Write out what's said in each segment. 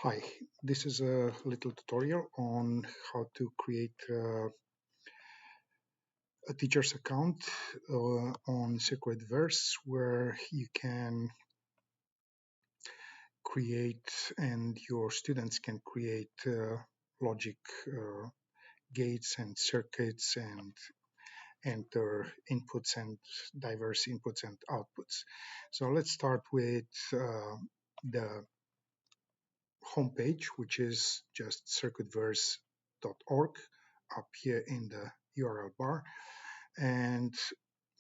Hi, this is a little tutorial on how to create a teacher's account on CircuitVerse where you can create and your students can create logic gates and circuits and enter inputs and diverse inputs and outputs. So let's start with the homepage, which is just circuitverse.org up here in the URL bar. And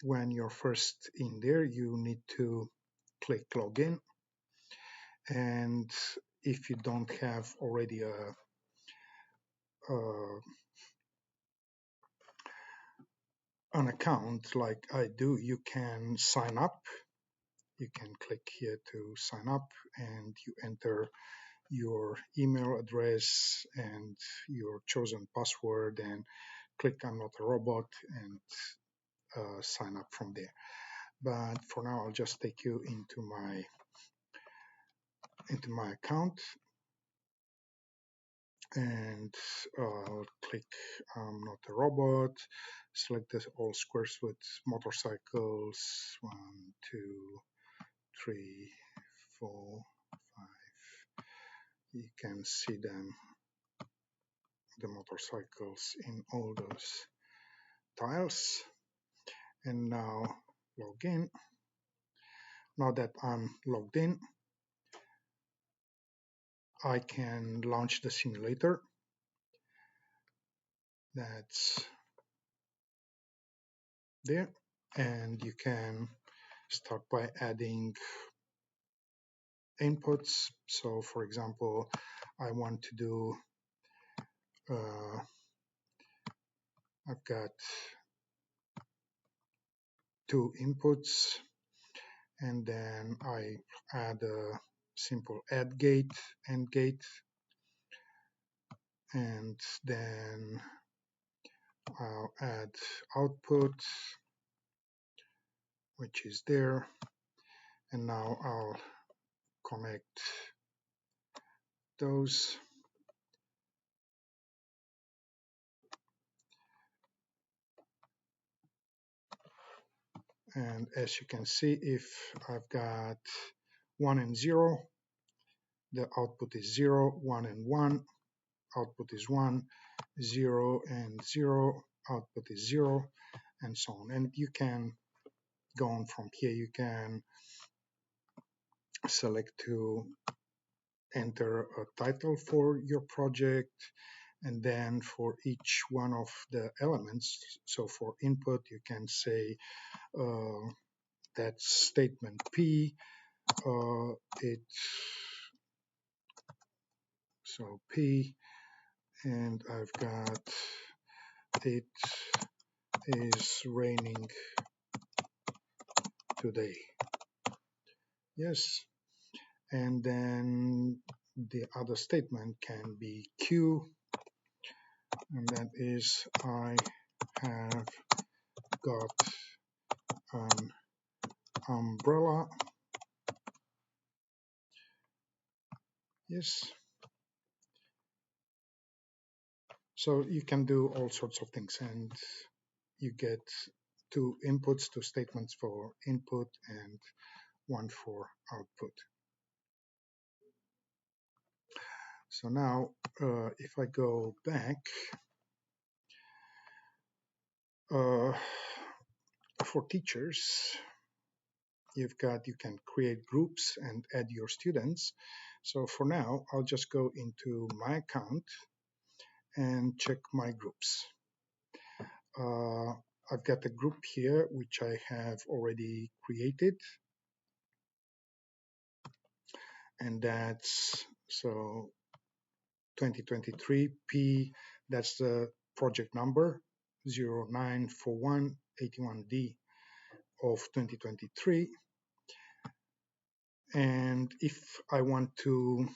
when you're first in there, you need to click login. And if you don't have already an account like I do, you can sign up. You can click here to sign up and you enter your email address and your chosen password and click I'm not a robot and sign up from there. But for now, I'll just take you into my account and I'll click I'm not a robot, select all squares with motorcycles, 1, 2, 3, 4, 5. You can see them, the motorcycles in all those tiles. And now log in. Now that I'm logged in, I can launch the simulator. That's there. And you can start by adding inputs. So for example, I want to do, I've got 2 inputs and then I add a simple add gate, AND gate, and then I'll add output, which is there, and now I'll connect those. And as you can see, if I've got 1 and 0, the output is 0, 1 and 1, output is 1, 0 and 0, output is 0, and so on. And you can go on from here. You can select to enter a title for your project, and then for each one of the elements, so for input, you can say that statement P, so P, and I've got it is raining today. Yes, and then the other statement can be Q, and that is I have got an umbrella. Yes. So you can do all sorts of things, and you get 2 inputs, 2 statements for input and 1 for output. So now, if I go back, for teachers, you can create groups and add your students. So for now, I'll just go into my account and check my groups. I've got a group here which I have already created, and that's so 2023 P, that's the project number 094181D of 2023. And if I want to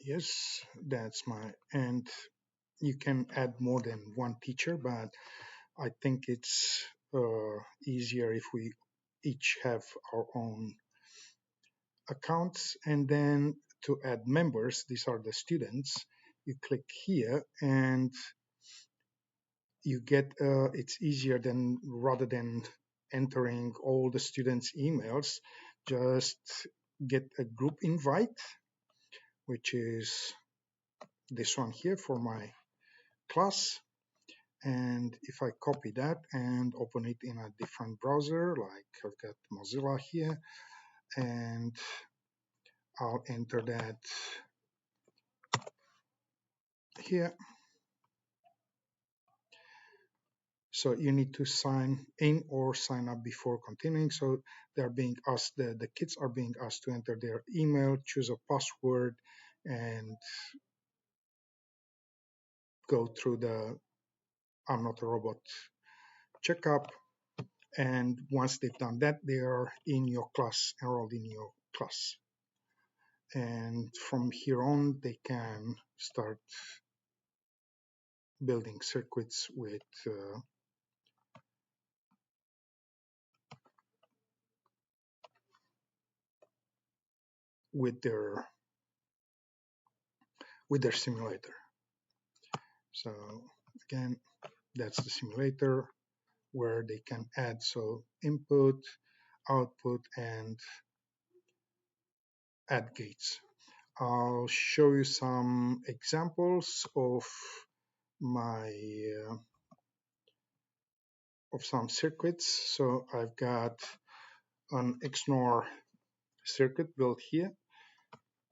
yes, that's my, and you can add more than one teacher, but I think it's easier if we each have our own accounts. And then to add members, these are the students. You click here and you get, it's easier than rather than entering all the students' emails, just get a group invite, which is this one here for my class. And if I copy that and open it in a different browser, like I've got Mozilla here, and I'll enter that here. So you need to sign in or sign up before continuing. So they're being asked, the kids are being asked to enter their email, choose a password, and go through the I'm not a robot checkup. And once they've done that, they are in your class, enrolled in your class. And from here on, they can start building circuits with their simulator. So again, that's the simulator where they can add so input, output, and add gates. I'll show you some examples of my of some circuits. So I've got an XNOR circuit built here,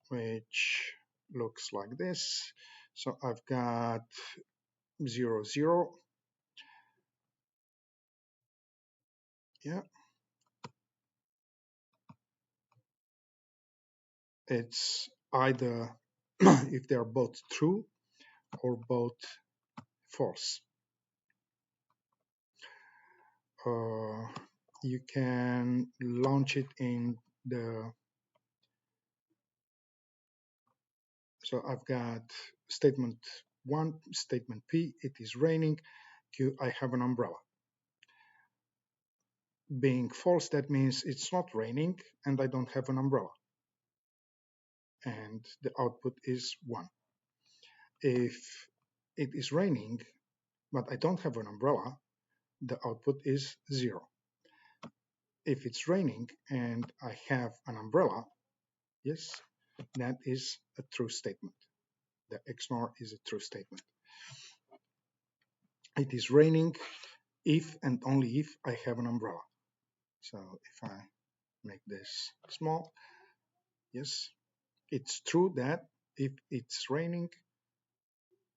which looks like this. So I've got 0, 0. Yeah, it's either if they're both true or both false. You can launch it in the, so I've got statement 1, statement P, it is raining, Q, I have an umbrella. Being false, that means it's not raining and I don't have an umbrella. And the output is 1. If it is raining, but I don't have an umbrella, the output is 0. If it's raining and I have an umbrella, yes, that is a true statement. The XNOR is a true statement. It is raining if and only if I have an umbrella. So if I make this small, yes, it's true that if it's raining,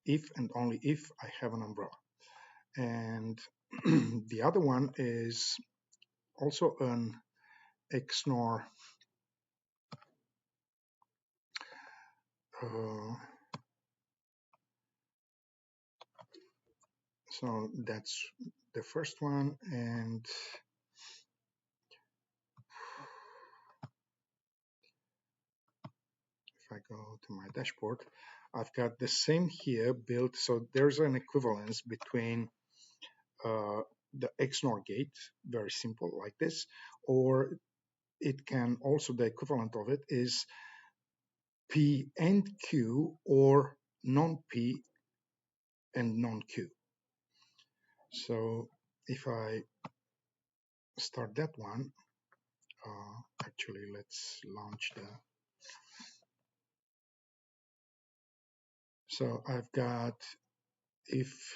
if and only if I have an umbrella. And the other one is also an XNOR so that's the first one. And if I go to my dashboard, I've got the same here built. So there's an equivalence between the XNOR gate, very simple like this, or it can also, the equivalent of it is P and Q or non-P and non-Q. So if I start that one, actually let's launch the, so I've got if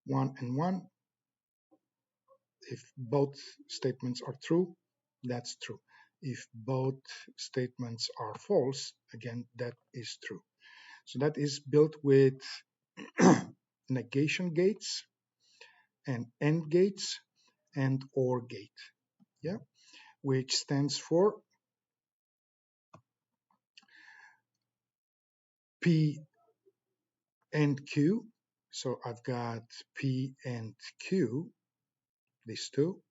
1 and 1, if both statements are true, that's true. If both statements are false, again, that is true. So that is built with negation gates and AND gates and OR gate, yeah, which stands for P and Q. So I've got P and Q, these two,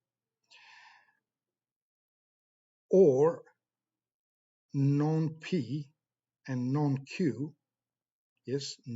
or non-P and non-Q, yes,